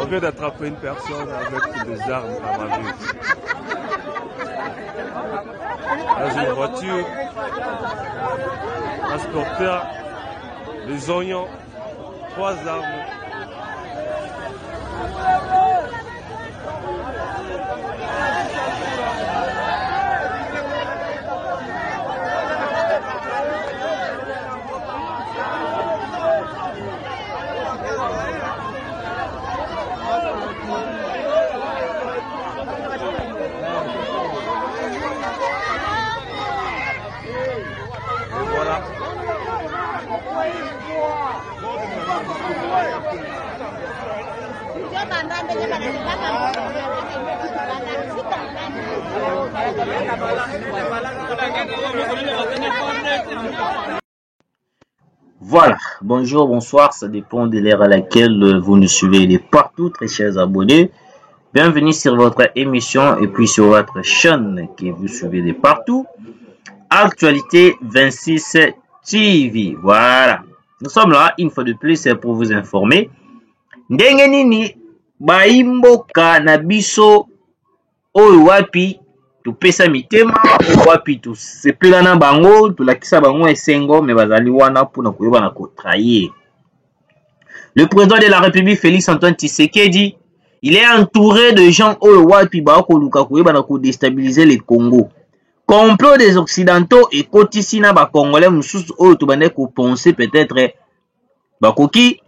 On vient d'attraper une personne avec des armes à main nue. Dans une voiture, transporteur, des oignons, 3 armes. Voilà, bonjour, bonsoir, ça dépend de l'heure à laquelle vous nous suivez. Il est partout, très chers abonnés. Bienvenue sur votre émission et puis sur votre chaîne que vous suivez de partout. Actualité 26 TV. Voilà, nous sommes là une fois de plus pour vous informer. Ndenge nini baimboka na biso oyo wapi tupesa mitema wapi tusepela na bango tulakisa bango esengo me bazali wana pona koyeba na kotrahir. Le président de la République Félix Antoine Tshisekedi, il est entouré de gens oyo wapi ba koluka koyeba na déstabiliser le Congo. Complot des occidentaux et kotisi na ba congolais mususu oyo tobande ko penser peut-être bakoki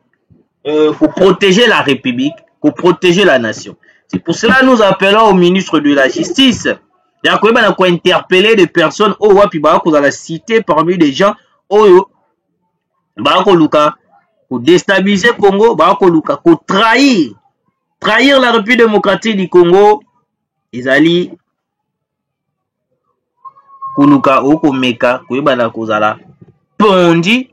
pour protéger la République, pour protéger la nation. C'est pour cela que nous appelons au ministre de la Justice interpeller des personnes au wapi dans la cité parmi les gens oyo pour déstabiliser le Congo, pour trahir la République démocratique du Congo. Ezali kuluka okomeka koyebana kozala pondi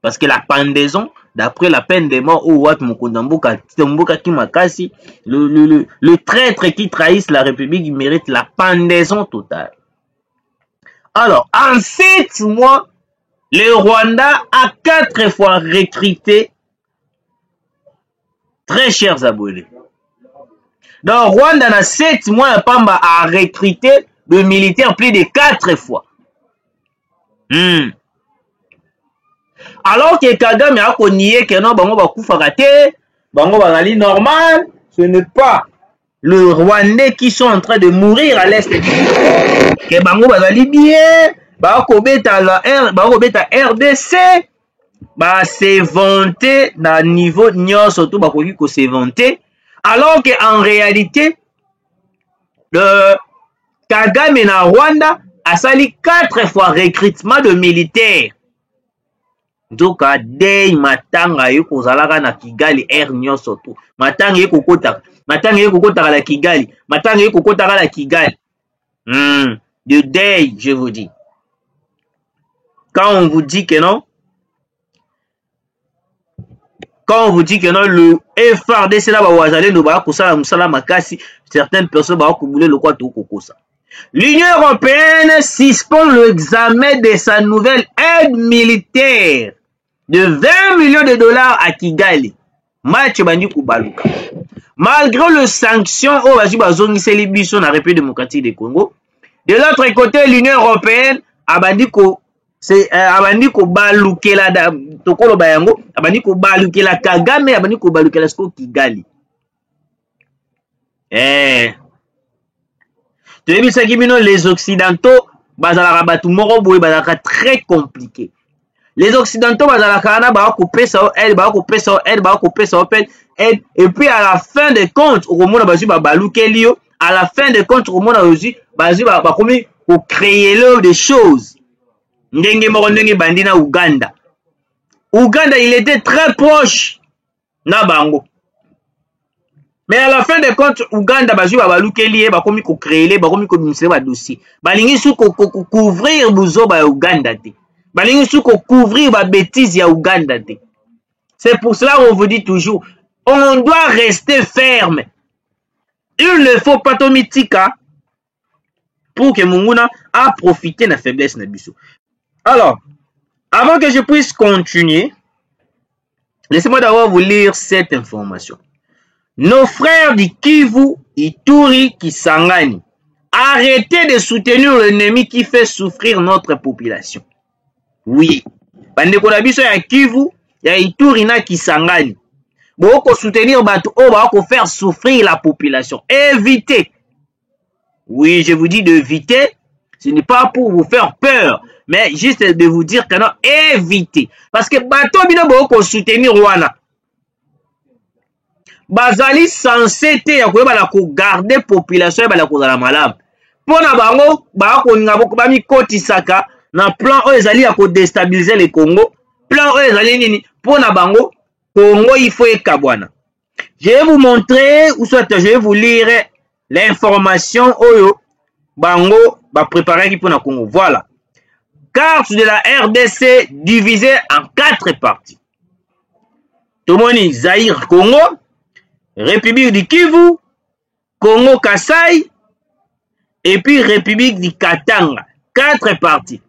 parce que la pendaison d'après la peine de mort au Wat Mukundambuka Mbuka Kimakasi, le traître qui trahisse la République, il mérite la pendaison totale. Alors, en 7 mois, le Rwanda a 4 fois recruté, très chers abonnés. Donc, Rwanda, dans 7 mois, Pamba a recruté de militaires plus de 4 fois. Alors que Kagame a connu que non, bango bakufaka te, bango bazali normal, ce n'est pas le Rwandais qui sont en train de mourir à l'est que bango bazali bien, bakobeta RDC, ba se vanter na niveau nyonso to bakoki ko se vanter, alors que en réalité le Kagame na Rwanda a sali 4 fois recrutement de militaires. Donc, dès matanga yoko zalaka na Kigali air nyonso to. Matanga yoko kota la Kigali. Matanga yoko kota la Kigali. De day, je vous dis. Quand on vous dit que non, le FRDC là ba wazale no ba kosala musala makasi, certaines personnes ba koboule le quoi to kokosa. L'Union européenne suspend l'examen de sa nouvelle aide militaire de 20 millions de dollars à Kigali. Malgré les sanctions au Bazongiseli Biso na République démocratique du Congo, de l'autre côté, l'Union européenne a bandiko balukela tokolo bayango, a bandiko balukela Kagame, a bandiko balukela sko Kigali. Les Occidentaux, bazalaka batu moko boye bazalaka très compliqué. Les Occidentaux, bazalaka ba couper ça aide, et puis à la fin de compte, au moment bazu ba balukelio, à la fin de compte, au moment bazu ba komi pour créer l'œuvre des choses. Ndenge moko ndenge bandina Uganda. Uganda, il était très proche na bango. Mais à la fin de compte, Uganda bazu ba balukelie ba komi ko créer ba komi ko bimisela ba dossier. Balingi su ko couvrir buzo ba Uganda te. Balingi su ko couvrir ba bêtises ya Uganda te. C'est pour cela qu'on vous dit toujours, on doit rester ferme. Il ne faut pas tomitika pour que Munguna a profité de la faiblesse na biso. Alors, avant que je puisse continuer, laissez-moi d'abord vous lire cette information. nos frères du Kivu, Ituri, Kisangani, arrêtez de soutenir l'ennemi qui fait souffrir notre population. Oui. Bandeko na biso ya Kivu, ya Ituri na Kisangani. Boko soutenir bato o bako faire souffrir la population. Évitez. Oui, je vous dis d'éviter. Ce n'est pas pour vous faire peur, mais juste de vous dire que non, évitez. Parce que bato bino boko soutenir wana. Bazali censé te ya koyeba la ko garder population ba la ko zala malamu. Pona bango ba ko ngabo ba mi kotisaka na plan o ezali ya ko déstabiliser le Congo. Plan o ezali nini pona bango Congo il faut ekabwana. Je vais vous montrer ou soit je vais vous lire l'information oyo bango ba préparer qui pona Congo. Voilà. Carte de la RDC divisée en 4 parties. Tomoni Zaïre Congo, République du Kivu, Congo Kasai et puis République du Katanga. 4 parties.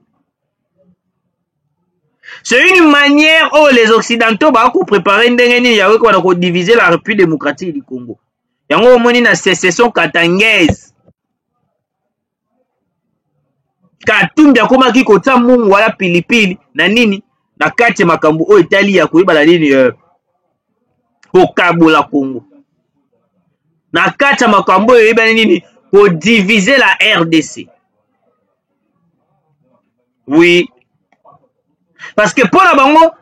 C'est une manière où les Occidentaux vont préparer une diviser la République démocratique du Congo. Il y a une sécession katangaise. Katumbi ya koma ki kota mungu wala pilipili na nini na kati makambo o Italie ya kuiba la nini kokabola Congo. Na kati makambo yo iba nini ko diviser la RDC. Oui. Parce que pour la bango,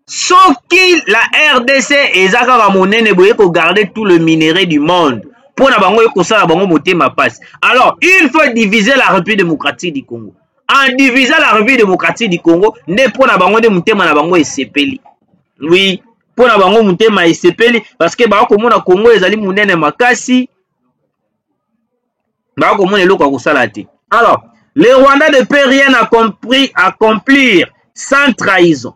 sauf qu'il la RDC et Zaka monene boye ko garder tout le minerai du monde. Pour la bango ko ça la bango monter ma passe. Alors, il faut diviser la République démocratique du Congo. En divisant la République démocratique du Congo, ne pour la bango de monter ma bango esepeli. Oui, pour la bango monter ma esepeli parce que ba ko mona Congo ezali monene makasi. Ba ko mona eloko ko sala te. Alors, les Rwandais ne peuvent rien accomplir sans trahison.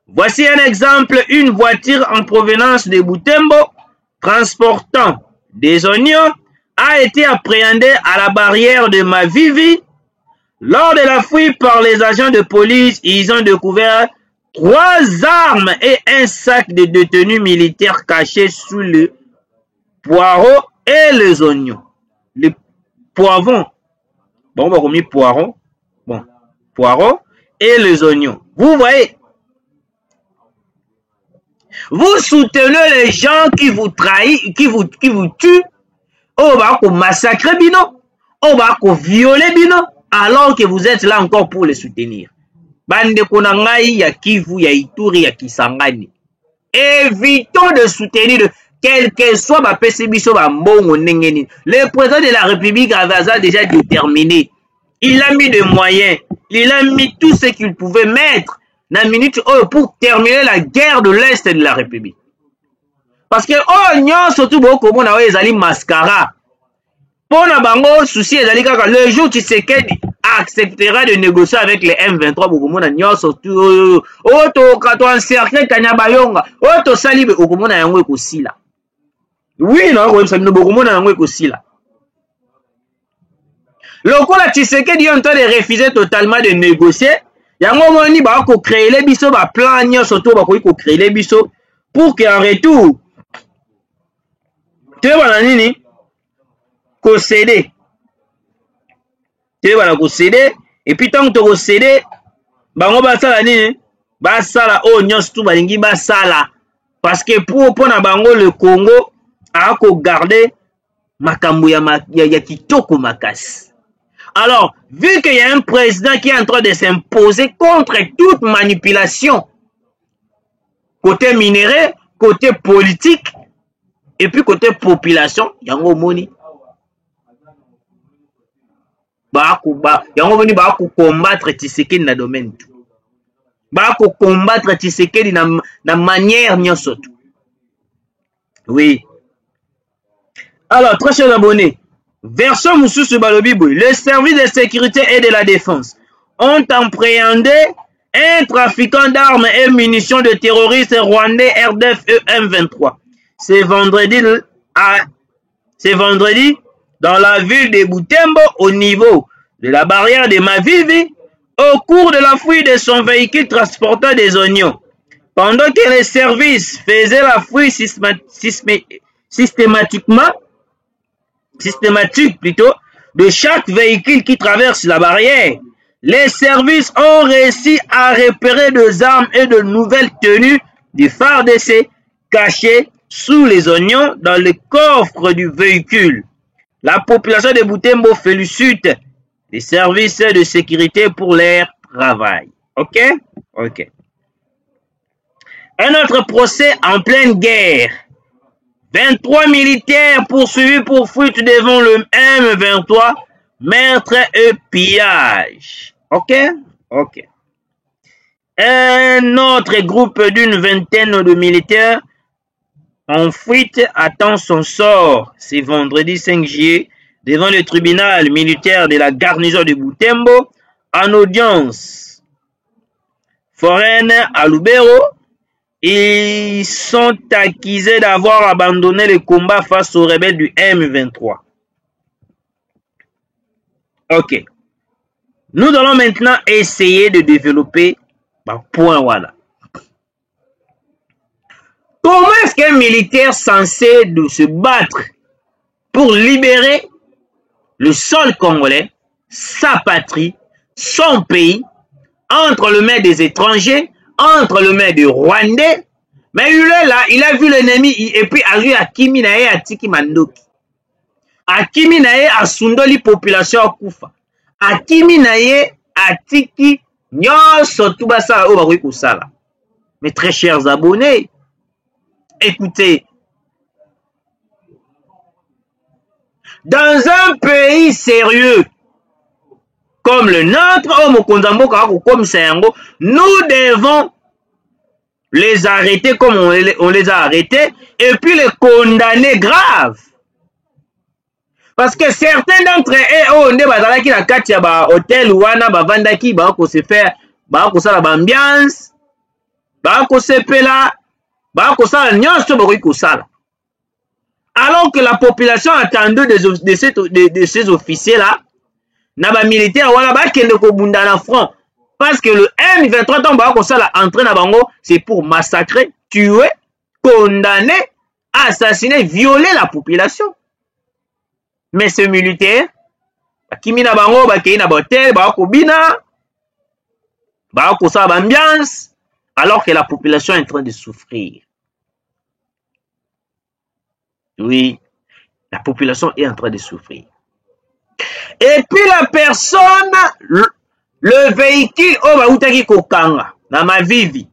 Voici un exemple, une voiture en provenance de Butembo transportant des oignons a été appréhendée à la barrière de Mavivi. Lors de la fuite par les agents de police, ils ont découvert 3 armes et un sac de détenus militaires cachés sous le poireau et les oignons. Le poivron. Bon, on va remettre poireau. Bon, poireau et les oignons. Vous voyez, vous soutenez les gens qui vous trahissent, qui vous tuent. On va massacrer bino, on va violer bino, alors que vous êtes là encore pour les soutenir. Bande konangai ya Kivu, ya Ituri, ya Kisangani. Évitons de soutenir quel que soit ma PCBiso ba mbongo nengeni. Le président de la République avait déjà déterminé. Il a mis des moyens, il a mis tout ce qu'il pouvait mettre dans minute pour terminer la guerre de l'Est de la République. Parce que surtout beaucoup de gens ezali mascara. Pour na bango souci ezali kaka le jour Tshisekedi acceptera de négocier avec les M23 beaucoup de gens surtout to kato encercler Kanyabayonga to salibe beaucoup de yango ekosila. Oui non ko sabino beaucoup de yango ekosila. Lokola Tshisekedi est en train de refuser totalement de négocier. Yango moni ba ko créer les biso ba plan surtout ba ko créer les biso pour qu'en retour tu vas nini ko céder. Tu vas ko céder et puis tant que tu céder bango ba sala nini ba sala nyos tout balingi ba sala parce que pour na bango le Congo a ko garder makambo ya kitoko makasi. Alors, vu qu'il y a un président qui est en train de s'imposer contre toute manipulation, côté minerai, côté politique, et puis côté population, yango moni. Yango moni ba ko combattre Tshisekedi na domaine tout. Ba ko combattre Tshisekedi na manière nyonso tout. Oui. Alors, très chers abonnés, version Moussou Balobibo, les services de sécurité et de la défense ont appréhendé un trafiquant d'armes et munitions de terroristes rwandais RDF M23. C'est vendredi dans la ville de Butembo au niveau de la barrière de Mavivi au cours de la fuite de son véhicule transportant des oignons. pendant que les services faisaient la fouille systématique plutôt, de chaque véhicule qui traverse la barrière, les services ont réussi à repérer des armes et de nouvelles tenues du FARDC cachées sous les oignons dans le coffre du véhicule. La population de Butembo félicite les services de sécurité pour leur travail. Ok? Ok. Un autre procès en pleine guerre. 23 militaires poursuivis pour fuite devant le M23, meurtre et pillage. Ok? Ok. Un autre groupe d'une vingtaine de militaires en fuite attend son sort. C'est vendredi 5 juillet devant le tribunal militaire de la garnison de Butembo en audience foraine à Lubero. Ils sont accusés d'avoir abandonné le combat face aux rebelles du M23. Ok. Nous allons maintenant essayer de développer point voilà. Comment est-ce qu'un militaire censé de se battre pour libérer le sol congolais, sa patrie, son pays, entre les mains des étrangers, entre les mains des Rwandais, mais il est là, il a vu l'ennemi et puis arrive à Kimi Nae à Tiki Mandoki. À Kimi Nae à Sundoli population à Koufa. À Kimi Nae à Tiki Nyoso Tubasa Obawi Kusala. Mes très chers abonnés, écoutez, dans un pays sérieux comme le nôtre, comme Sayango, nous devons les arrêter comme on les a arrêtés et puis les condamner grave. Parce que certains d'entre eux, on est dans la carte ya hôtel ou wana bavandaki ko se faire ko sala ambiance, ko se pela, ko sala nyonso ko sala. Alors que la population attendait de ces officiers là, na ba militaire wana ba kende ko bunda na front parce que le M23 tombe ko sala entrer na bango, c'est pour massacrer, tuer, condamner, assassiner, violer la population. Mais ce militaire bakimi na bango bakei na hotel ko bina ko sala ambiance alors que la population est en train de souffrir. Oui, la population est en train de souffrir. Et puis la personne, le véhicule, bautaki kokanga, na ma vie.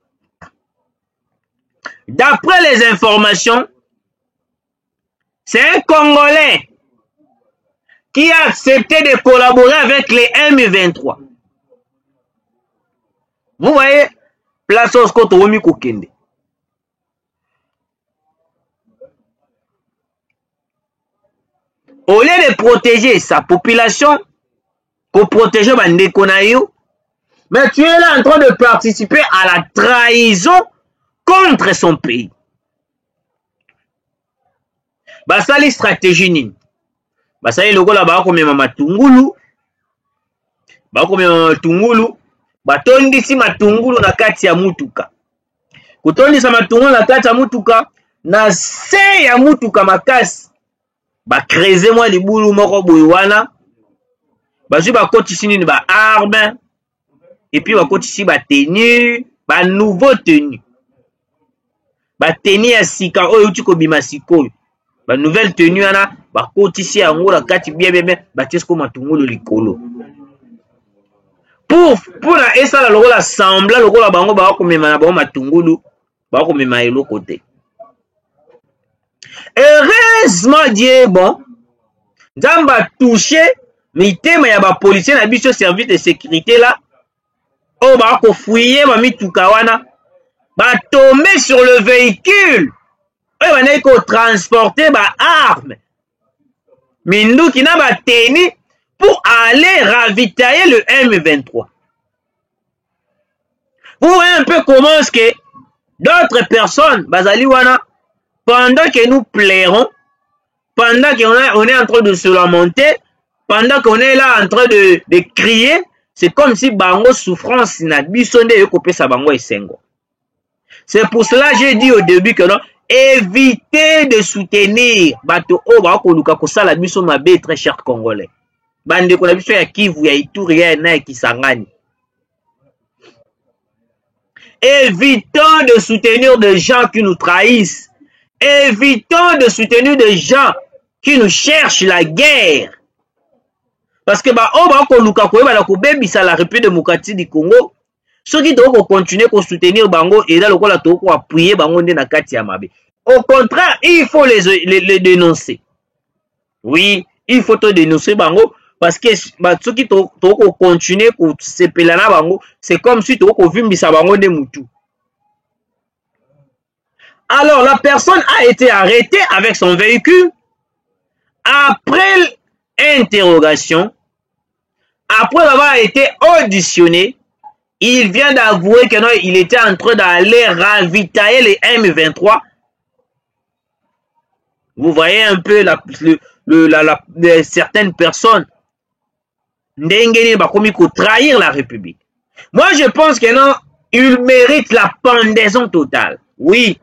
D'après les informations, c'est un Congolais qui a accepté de collaborer avec les M23. Vous voyez, place au Scott Womi Kokende. Au lieu de protéger sa population, pour protéger Bandeko na yo, mais tu es là en train de participer à la trahison contre son pays. Basali stratégie nini. Basali lokola bakomema matungulu. Batondisi matungulu na kati ya mutuka. Kutondisa matungulu na kati ya mutuka, na se ya mutuka makasi. Bakreze mwa libulu moko boye wana. Bazwi bakotisi nini ba arme. Et puis bakotisi ba tenue, ba nouveau tenue. Ba tenue ya sika oyo uti kobima sikoyo. Ba nouvelle tenue wana bakotisi yango na kati bien batiesko matungulu likolo. Pour na esala lokola sembla lokola bango bakomema na bango matungulu, bakomema eloko te. Heureusement Dieu bon, Nzamba touché mitema ya ba policier na biso service de sécurité là. Oh bako fouiller ba mituka wana, ba tomber sur le véhicule. Et ba neko transporter ba arme. Minduki na ba teni pour aller ravitailler le M23. Vous voyez un peu comment est-ce que d'autres personnes bazali wana, pendant que nous plairons, pendant qu'on est en train de se lamenter, pendant qu'on est là en train de crier, c'est comme si bango souffrance na bisonde yokopesa bango esengo. C'est pour cela que j'ai dit au début que non, évitez de soutenir bato o ba koluka kosala biso mabe, très cher Congolais. Bande ko na biso ya Kivu ya Ituri ya na Kisangani. Évitons de soutenir des gens qui nous trahissent. Évitons de soutenir des gens qui nous cherchent la guerre. Parce que ba o ba koluka ko ba ko bebisa la République démocratique du Congo. Ceux qui doivent continuer à soutenir bango et là le la to ko appuyer bango na kati ya mabe. Au contraire, il faut les dénoncer. Oui, il faut te dénoncer bango parce que ceux qui doivent continuer à se pelana bango, c'est comme si tu dois vimbisa bango de mutu. Alors la personne a été arrêtée avec son véhicule après interrogation, après avoir été auditionné. Il vient d'avouer que non, il était en train d'aller ravitailler les M23. Vous voyez un peu certaines personnes trahir la République. Moi, je pense que non, il mérite la pendaison totale. Oui,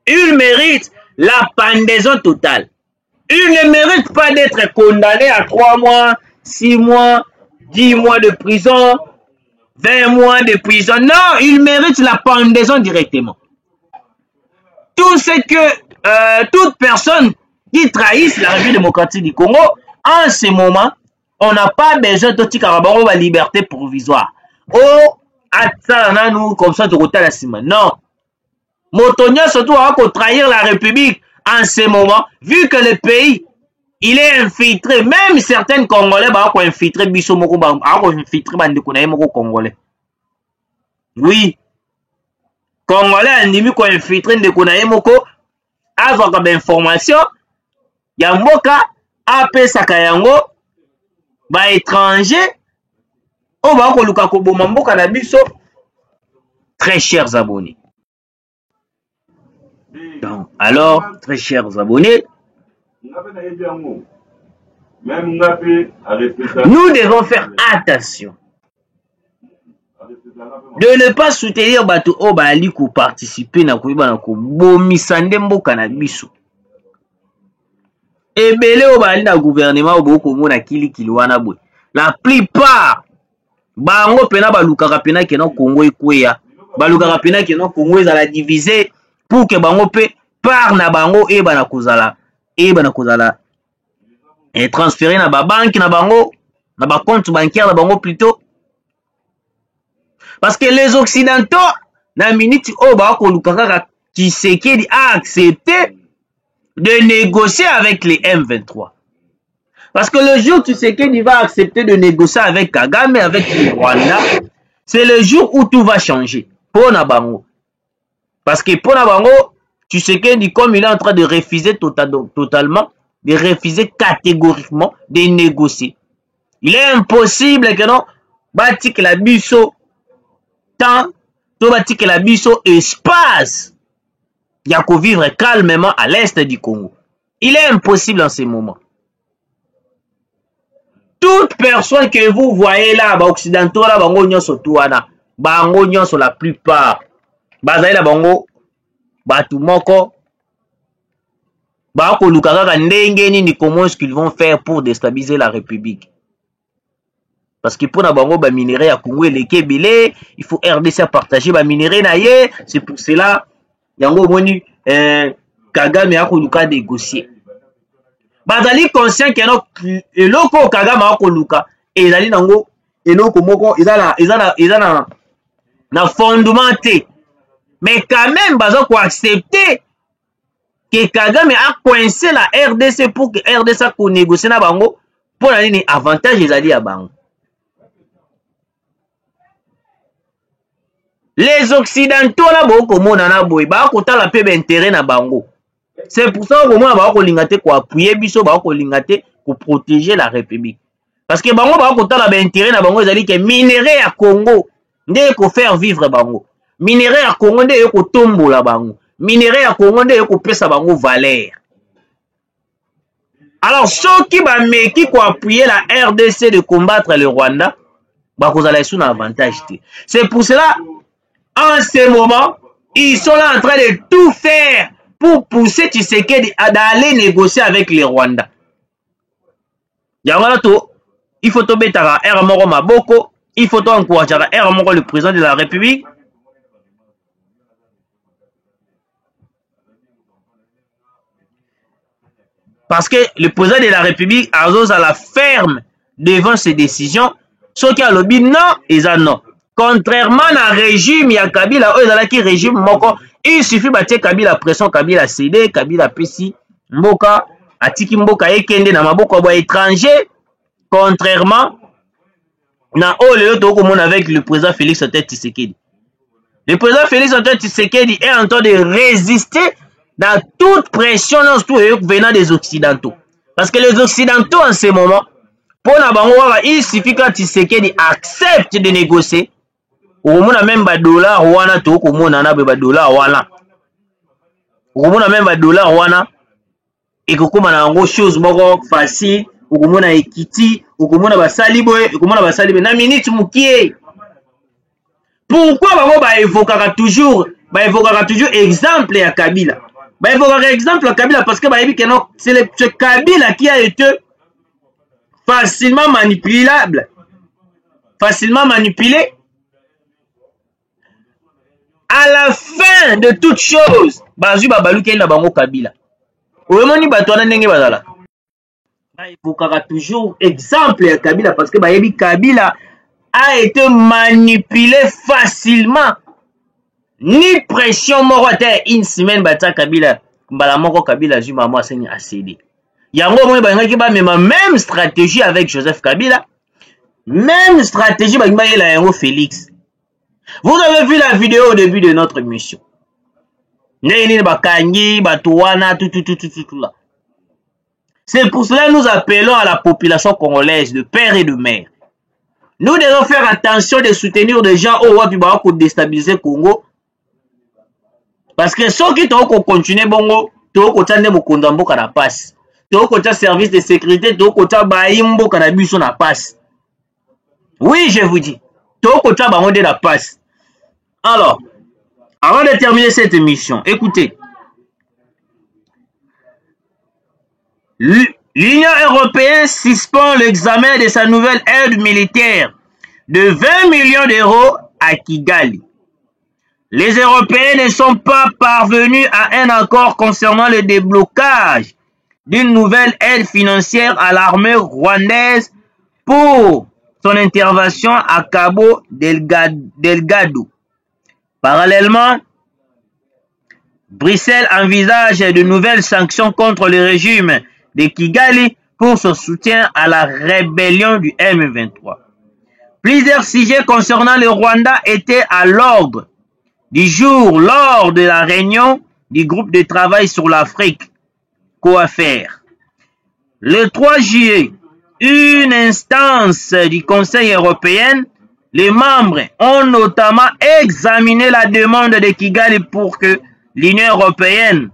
il mérite la pendaison totale. Il ne mérite pas d'être condamné à 3 mois, 6 mois, 10 mois de prison, 20 mois de prison. Non, il mérite la pendaison directement. Tout ce que toute personne qui trahisse la République démocratique du Congo, en ce moment, on n'a pas besoin de Tikarabaro la liberté provisoire. Oh, attends, nous comme ça, de retour la semaine. Non. Motonia surtout a trahir la République en ce moment, vu que le pays il est infiltré, même certains Congolais ont infiltré biso moko ba infiltré bande ko na moko Congolais. Oui. Congolais andimi ko infiltré ndeko na moko azwaka ba information ya mboka apesaka yango ba étranger o ba ko luka ko boma mboka na biso. Très chers abonnés. Donc, alors, très chers abonnés, nous devons faire attention de ne pas soutenir Bato Obali pour participer na kuiba na kobomisande mboka na biso. Ebele Obali na gouvernement oboko mona kili wana boy. La plupart bango pena balukaka pena ke na Congo ekweya. Balukaka pena ke na Congo ezala diviser pour que bango pe par na bango eba na kozala et transférer na ba banque na bango na ba compte bancaire na bango plutôt. Parce que les occidentaux na minute o ba ko lukaka Tshisekedi a accepté de négocier avec les M23. Parce que le jour où Tshisekedi va accepter de négocier avec Kagame, avec le Rwanda, c'est le jour où tout va changer pour na bango. Parce que pour na bango, Tshisekedi, comme il est en train de refuser totalement, de refuser catégoriquement de négocier. Il est impossible que non, bâti que la biso temps, tout bâti que la biso espace, il y a qu'à vivre calmement à l'est du Congo. Il est impossible en ce moment. Toute personne que vous voyez là, bah occidentaux là, bango nyonso tuana, bango nyonso la plupart, bazali la bango, batu moko, bako lukaka ndenge ni comment est-ce qu'ils vont faire pour déstabiliser la République. Parce que pour na bango ba minerai ya Congo eleke belé, il faut RDC partager ba minerai na ye, c'est pour cela yango moni Kagame a koluka négocier. Bazali conscient que no eloko Kagame a koluka ezali nango eloko moko ezala na fondement te. Mais quand même bazo ko accepter que Kagame a coincé la RDC pour que RDC ko négocier na bango pour la nini avantage ezali ya bango. Les occidentaux là boko mona na boy ba ko tala pe intérêt na bango. C'est pour ça que moi ba ko lingate ko appuyer biso ba ko lingate ko protéger la République. Parce que bango ba ko tala intérêt na bango ezali que minerai ya Congo ndé ko faire vivre bango. Minerai ya Congo ndé ko tombola bango. Minerai ya Congo ndé ko pesa bango valeur. Alors ceux qui ba meki ko appuyer la RDC de combattre le Rwanda ba ko zala sous un avantage. C'est pour cela en ce moment, Ils sont là en train de tout faire pour pousser Tshisekedi d'aller négocier avec les Rwandais. Il faut tomber à R. Moro Maboko, il faut encourager à R. Moro le président de la République. Parce que le président de la République a la ferme devant ses décisions. Ceux qui ont lobby, non, ils ont non. Contrairement à régime, il y a Kabila, régime moko, il suffit de Kabila pression, Kabila CD, Kabila PC, Mboka, Atiki Mboka Ekende na maboko ba étranger, contrairement na avec le président Félix Tshisekedi. Le président Félix Tshisekedi est en train de résister dans toute pression venant des Occidentaux. Parce que les Occidentaux en ce moment, pour il suffit que Tshisekedi accepte de négocier. Au moins même ba dollar wana to ko mona na ba dollar wana. Au moins même ba dollar wana et ko koma na ngo chose moko facile, ko mona ekiti, ko mona ba saliboy, ko mona ba saliboy na minute mukie. Pourquoi ba évoquera toujours exemple à Kabila. Ba évoquera exemple à Kabila parce que ba yebi que non, c'est Kabila qui a été facilement manipulable. Facilement manipulé. À la fin de toute chose, Bazu Babalou qui est bango Kabila. Oumoni Batouana Nenge Bazala. Il faut toujours exemple à Kabila parce que Bayebi Kabila a été manipulé facilement. Ni pression morate une semaine bata Kabila. Mbalamoko Kabila Zuma moi c'est a cédé. Yango moi bangaki ba même stratégie avec Joseph Kabila. Même stratégie ba la yango Félix. Vous avez vu la vidéo au début de notre émission. C'est pour cela que nous appelons à la population congolaise de père et de mère. Nous devons faire attention de soutenir des gens pour déstabiliser le Congo. Parce que ceux qui ont continué bongo, ils ont passe. Ils ont service de sécurité, ils ont passe. Oui, je vous dis. Ils ont la passe. Alors, avant de terminer cette émission, écoutez. L'Union européenne suspend l'examen de sa nouvelle aide militaire de 20 millions d'euros à Kigali. Les Européens ne sont pas parvenus à un accord concernant le déblocage d'une nouvelle aide financière à l'armée rwandaise pour son intervention à Cabo Delgado. Parallèlement, Bruxelles envisage de nouvelles sanctions contre le régime de Kigali pour son soutien à la rébellion du M23. Plusieurs sujets concernant le Rwanda étaient à l'ordre du jour lors de la réunion du groupe de travail sur l'Afrique, COAFER. Le 3 juillet, une instance du Conseil européen, les membres ont notamment examiné la demande de Kigali pour que l'Union européenne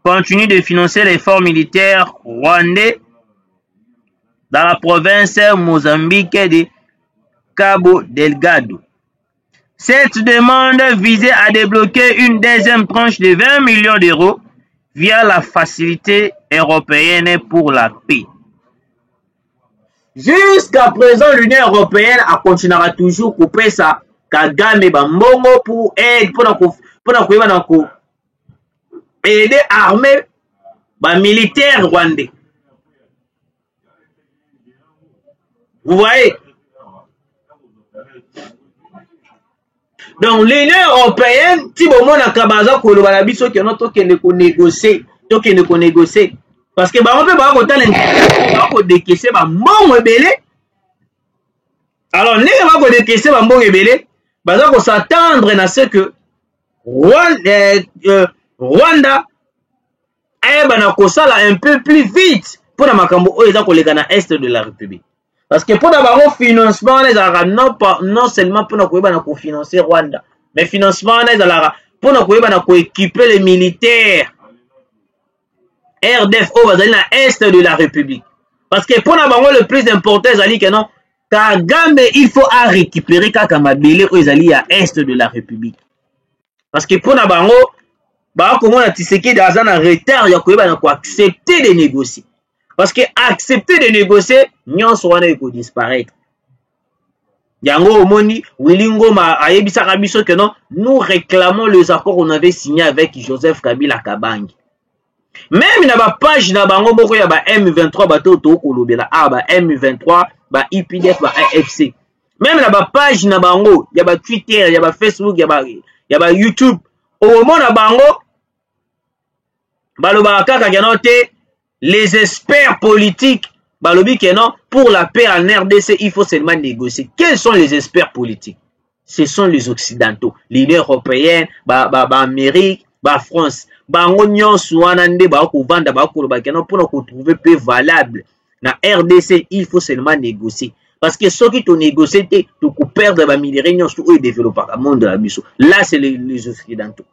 continue de financer l'effort militaire rwandais dans la province mozambique de Cabo Delgado. Cette demande visait à débloquer une deuxième tranche de 20 millions d'euros via la facilité européenne pour la paix. Jusqu'à présent, l'Union européenne a continuera toujours couper ça. Kagame Bambongo pour aider, pour aider armée militaire rwandais. Vous voyez? Donc l'Union européenne, si vous avez un kabaza pour le balabiso qui est négocier, parce que on peut décaisser bon rebelle. Alors les va décaisser bon rebelle, on s'attendre à ce que Rwanda un peu plus vite pour la makambo est de la République. Parce que pour d'abord financement non seulement pour financer Rwanda, mais financement pour équiper les militaires RDF au est de la République. Parce que pour d'abord le plus important c'est que non Kagame il faut récupérer Kakamabele aux alliés à est de la République. Parce que pour Nabango, comment on a Tshisekedi dans un retard, il y a accepter de négocier. Parce que accepter de négocier, nous sommes disparaître. Yango Omoni, Wilingo ma Ayebisa Kabiso que non, nous réclamons les accords qu'on avait signés avec Joseph Kabila Kabangi. Même dans la page na bango boko ya ba M23 bato to kolobela ba M23 ba IPDF ba AFC. Même dans la page na bango ya ba Twitter, ya ba Facebook, ya ba YouTube. Au moment na bango baloba kaka genote les experts politiques balobi que non, pour la paix en RDC, il faut seulement négocier. Quels sont les experts politiques? Ce sont les Occidentaux, l'Union européenne, Amérique, France. Bango nyonso wana nde ba ko vanda ba ko ba pour nous trouver paix valable. Na RDC, il faut seulement négocier. Parce que ceux qui ont négocié, tu peux perdre les minéraux nyonso ou développer le monde de la biso. Là, c'est les Occidentaux.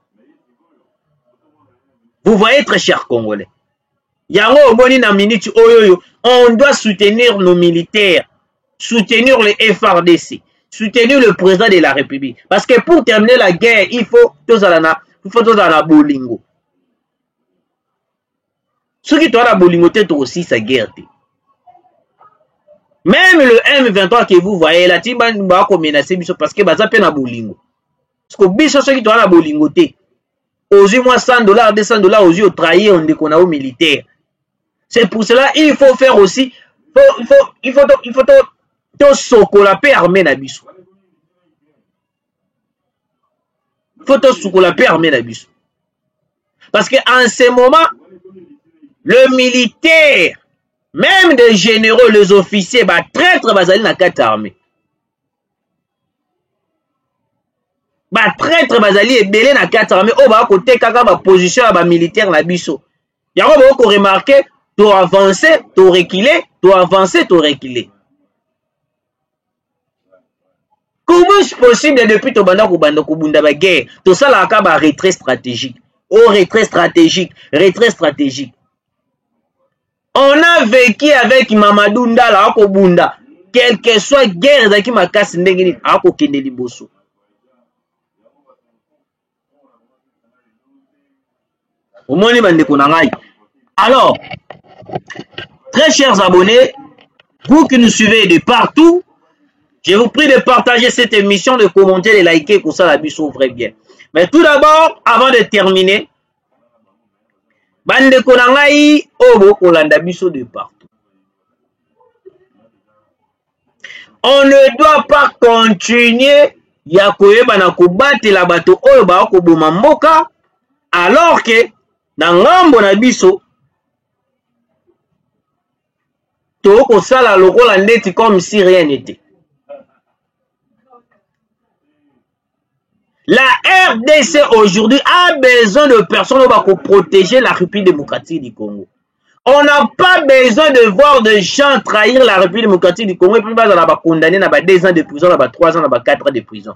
Vous voyez, très chers Congolais. Yango omoni na minute oyoyo, on doit soutenir nos militaires, soutenir le FRDC, soutenir le président de la République. Parce que pour terminer la guerre, il faut tous à la bolingo. Ceux qui sont à la bolingo, c'est aussi sa guerre. Même le M23 que vous voyez, la team va menacer parce que baza pe na bolingo. Parce que biso ceux qui sont à la bolingo, aux yeux moi $100, $200, aux yeux trahir on déconne aux militaires. C'est pour cela il faut faire aussi, il faut to sokola paix armée na biso. Il faut to sokola paix armée na biso. Parce que en ce moment, le militaire, même des généraux, les officiers, bah traître bazali na quatre armées. Bah traître bazali ebele na quatre armées. Oh bah côté kaka ba position ba militaire na biso. Yango ba ko remarquer, tu avancer, tu reculer, tu avancer, tu reculer. Comment est-ce possible depuis to banda ko bunda ba guerre, tout ça la ka ba retrait stratégique. Oh retrait stratégique, retrait stratégique. On a vécu avec Mamadou Ndala ako bunda, quelle que soit guerre zaki makasi ndenge nini ako kende liboso. Alors, très chers abonnés, vous qui nous suivez de partout, je vous prie de partager cette émission, de commenter, de liker, pour ça la bus ouvre bien. Mais tout d'abord, avant de terminer, bande konangai obo kolanda biso de partout. On ne doit pas continuer ya koyeba na kobatela bato oyo ba koboma mboka alors que na ngambo na biso to ko sala lokola ndeti comme si rien n'était. La RDC aujourd'hui a besoin de personnes pour protéger la République démocratique du Congo. On n'a pas besoin de voir des gens trahir la République démocratique du Congo et puis on va condamner à 2 ans de prison, à 3 ans, à 4 ans de prison.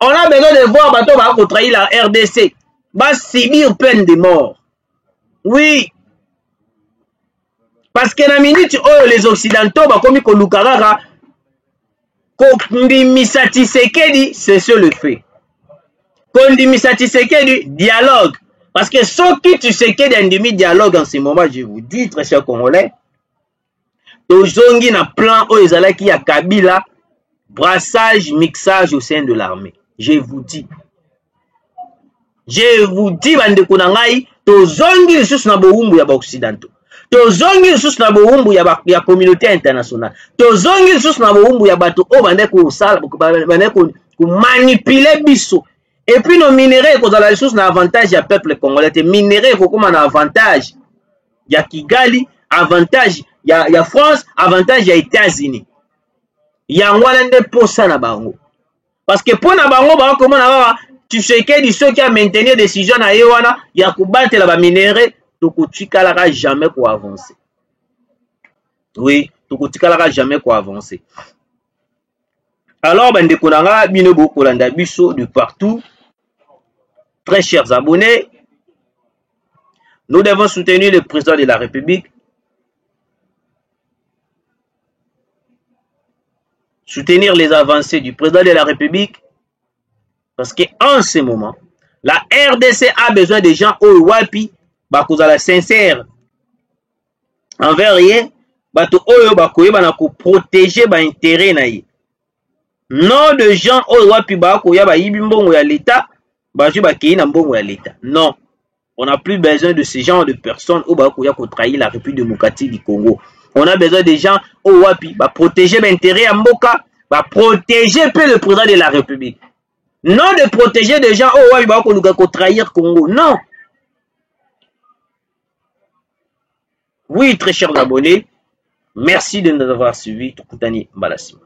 On a besoin de voir bateau va trahir la RDC, va subir peine de mort. Oui. Parce que la minute où les Occidentaux va comme Kolukarara, Kondimisa Tshisekedi, c'est ce le fait. Kondimisa Tshisekedi, dialogue. Parce que ceux qui Tshisekedi un demi-dialogue en ce moment, je vous dis, très chers Congolais, Tozongi na plan Oezalaki ya Kabila, brassage, mixage au sein de l'armée. Je vous dis. Je vous dis, bande konangai, Tozongi les sous na boumbu ya ba occidentaux. Tozongi les sous na boumbu ya communauté internationale. Tozongi les sous na boumbu ya bato o bande ko sala, bande ko manipuler biso. Et puis nos minéraux, quand on a les choses, n'a avantage, il y a peuple congolais. Les minéraux, comme on a avantage, il y a Kigali, avantage, il y a France, avantage, il y a États-Unis. Il y a un Wallande pour ça, na bango. Parce que pour na bango, comment on a, tu sais que ceux qui a maintenu des décisions à Ewana, il y a que battre la minéraux, tu ne jamais pour avancer. Oui, tu ne jamais pour avancer. Alors, ben, de Binobo Kolanda Bisso de partout. Très chers abonnés, nous devons soutenir le président de la République, soutenir les avancées du président de la République, parce qu'en ce moment, La RDC a besoin de gens oyo wapi bakozala sincère envers ye, bato oyo bakoyeba na ko protéger ba intérêt na ye. Non de gens oyo wapi bakoya bayibi mbongo ya l'État, bazwi bakei na mbongo ya l'État. Non. On n'a plus besoin de ce genre de personnes où bakoya ko trahir la République démocratique du Congo. On a besoin de gens oyo wapi ba protéger ba intérêt ya mboka, ba protéger peu le président de la République. Non de protéger des gens oyo wapi bakoluka ko trahir Congo. Non. Oui, très chers abonnés, merci de nous avoir suivis. Tokutani Mbalasima.